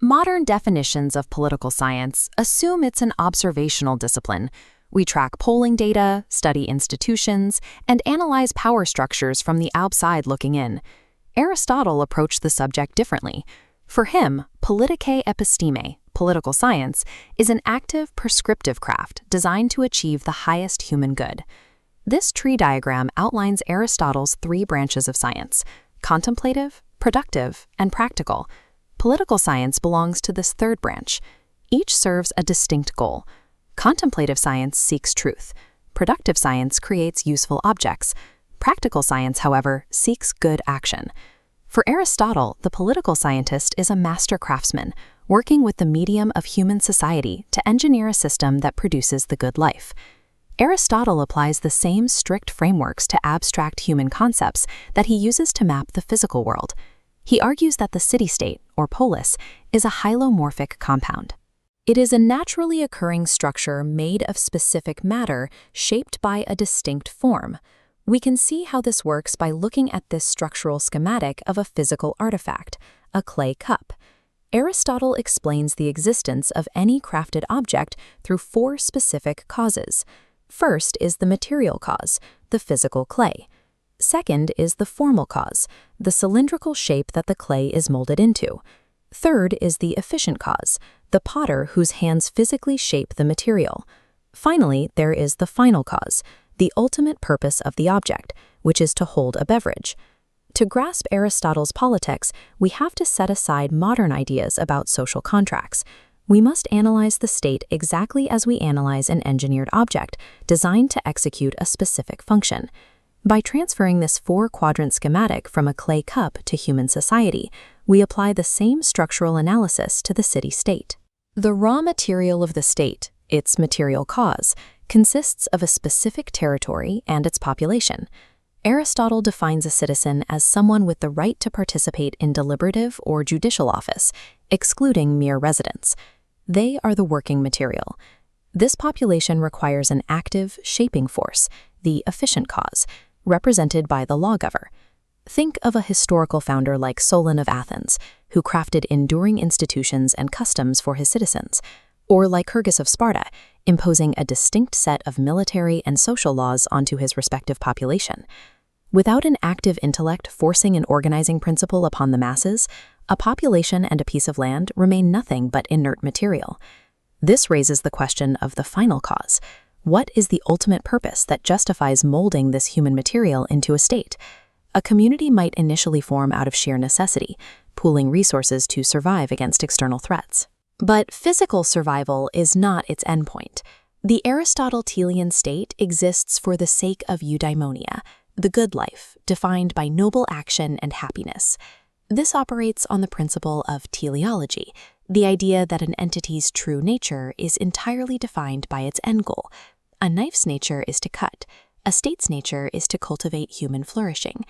Modern definitions of political science assume it's an observational discipline. We track polling data, study institutions, and analyze power structures from the outside looking in. Aristotle approached the subject differently. For him, politicae episteme, political science, is an active, prescriptive craft designed to achieve the highest human good. This tree diagram outlines Aristotle's three branches of science: contemplative, productive, and practical. Political science belongs to this third branch. Each serves a distinct goal. Contemplative science seeks truth. Productive science creates useful objects. Practical science, however, seeks good action. For Aristotle, the political scientist is a master craftsman, working with the medium of human society to engineer a system that produces the good life. Aristotle applies the same strict frameworks to abstract human concepts that he uses to map the physical world. He argues that the city-state, or polis, is a hylomorphic compound. It is a naturally occurring structure made of specific matter shaped by a distinct form. We can see how this works by looking at this structural schematic of a physical artifact, a clay cup. Aristotle explains the existence of any crafted object through four specific causes. First is the material cause, the physical clay. Second is the formal cause, the cylindrical shape that the clay is molded into. Third is the efficient cause, the potter whose hands physically shape the material. Finally, there is the final cause, the ultimate purpose of the object, which is to hold a beverage. To grasp Aristotle's politics, we have to set aside modern ideas about social contracts. We must analyze the state exactly as we analyze an engineered object designed to execute a specific function. By transferring this four-quadrant schematic from a clay cup to human society, we apply the same structural analysis to the city-state. The raw material of the state, its material cause, consists of a specific territory and its population. Aristotle defines a citizen as someone with the right to participate in deliberative or judicial office, excluding mere residents. They are the working material. This population requires an active, shaping force, the efficient cause, represented by the lawgiver. Think of a historical founder like Solon of Athens, who crafted enduring institutions and customs for his citizens, or Lycurgus of Sparta, imposing a distinct set of military and social laws onto his respective population. Without an active intellect forcing an organizing principle upon the masses, a population and a piece of land remain nothing but inert material. This raises the question of the final cause. What is the ultimate purpose that justifies molding this human material into a state? A community might initially form out of sheer necessity, pooling resources to survive against external threats. But physical survival is not its endpoint. The Aristotelian state exists for the sake of eudaimonia, the good life, defined by noble action and happiness. This operates on the principle of teleology, the idea that an entity's true nature is entirely defined by its end goal. A knife's nature is to cut. A state's nature is to cultivate human flourishing.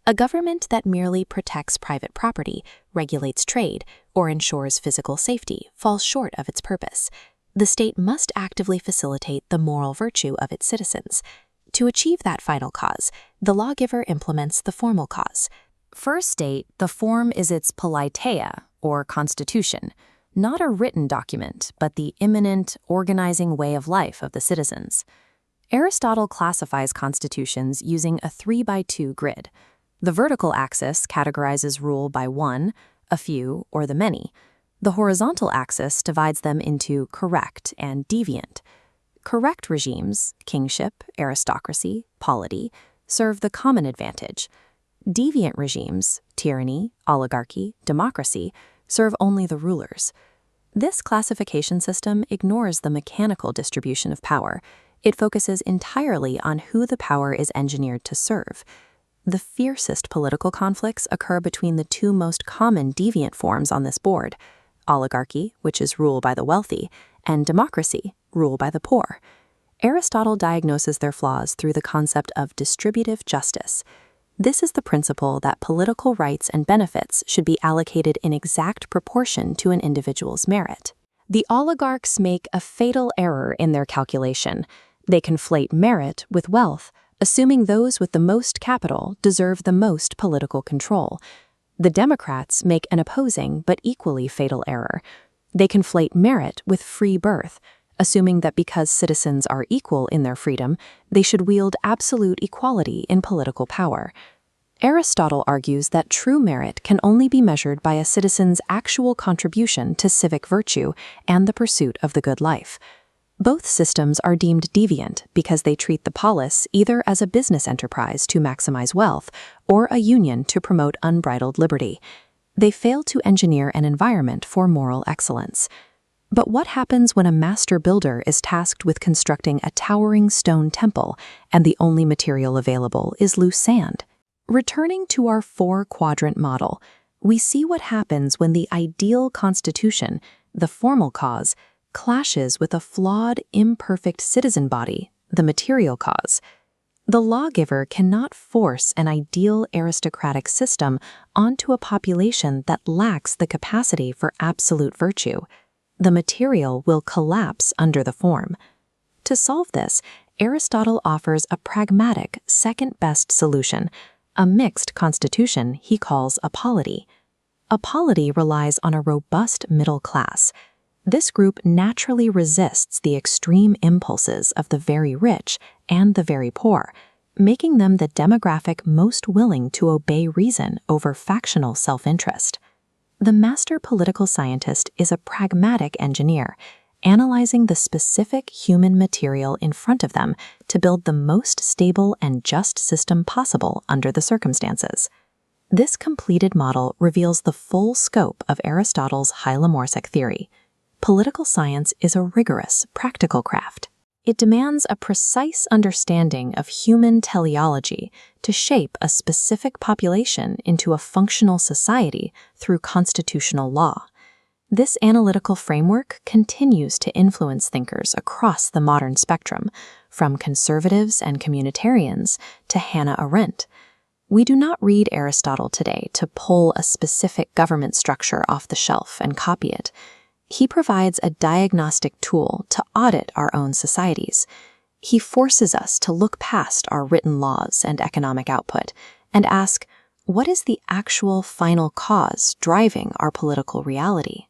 A government that merely protects private property, regulates trade, or ensures physical safety falls short of its purpose. The state must actively facilitate the moral virtue of its citizens. To achieve that final cause, the lawgiver implements the formal cause. For a state, the form is its politeia, or constitution, not a written document, but the immanent, organizing way of life of the citizens. Aristotle classifies constitutions using a 3x2 grid. The vertical axis categorizes rule by one, a few, or the many. The horizontal axis divides them into correct and deviant. Correct regimes, kingship, aristocracy, polity, serve the common advantage. Deviant regimes, tyranny, oligarchy, democracy, serve only the rulers. This classification system ignores the mechanical distribution of power. It focuses entirely on who the power is engineered to serve. The fiercest political conflicts occur between the two most common deviant forms on this board: oligarchy, which is rule by the wealthy, and democracy, rule by the poor. Aristotle diagnoses their flaws through the concept of distributive justice. This is the principle that political rights and benefits should be allocated in exact proportion to an individual's merit. The oligarchs make a fatal error in their calculation. They conflate merit with wealth, assuming those with the most capital deserve the most political control. The Democrats make an opposing but equally fatal error. They conflate merit with free birth, assuming that because citizens are equal in their freedom, they should wield absolute equality in political power. Aristotle argues that true merit can only be measured by a citizen's actual contribution to civic virtue and the pursuit of the good life. Both systems are deemed deviant because they treat the polis either as a business enterprise to maximize wealth or a union to promote unbridled liberty. They fail to engineer an environment for moral excellence. But what happens when a master builder is tasked with constructing a towering stone temple and the only material available is loose sand? Returning to our four-quadrant model, we see what happens when the ideal constitution, the formal cause, clashes with a flawed, imperfect citizen body, the material cause. The lawgiver cannot force an ideal aristocratic system onto a population that lacks the capacity for absolute virtue. The material will collapse under the form. To solve this, Aristotle offers a pragmatic, second-best solution, a mixed constitution he calls a polity. A polity relies on a robust middle class. This group naturally resists the extreme impulses of the very rich and the very poor, making them the demographic most willing to obey reason over factional self-interest. The master political scientist is a pragmatic engineer, analyzing the specific human material in front of them to build the most stable and just system possible under the circumstances. This completed model reveals the full scope of Aristotle's hylomorphic theory. Political science is a rigorous, practical craft. It demands a precise understanding of human teleology to shape a specific population into a functional society through constitutional law. This analytical framework continues to influence thinkers across the modern spectrum, from conservatives and communitarians to Hannah Arendt. We do not read Aristotle today to pull a specific government structure off the shelf and copy it. He provides a diagnostic tool to audit our own societies. He forces us to look past our written laws and economic output and ask, what is the actual final cause driving our political reality?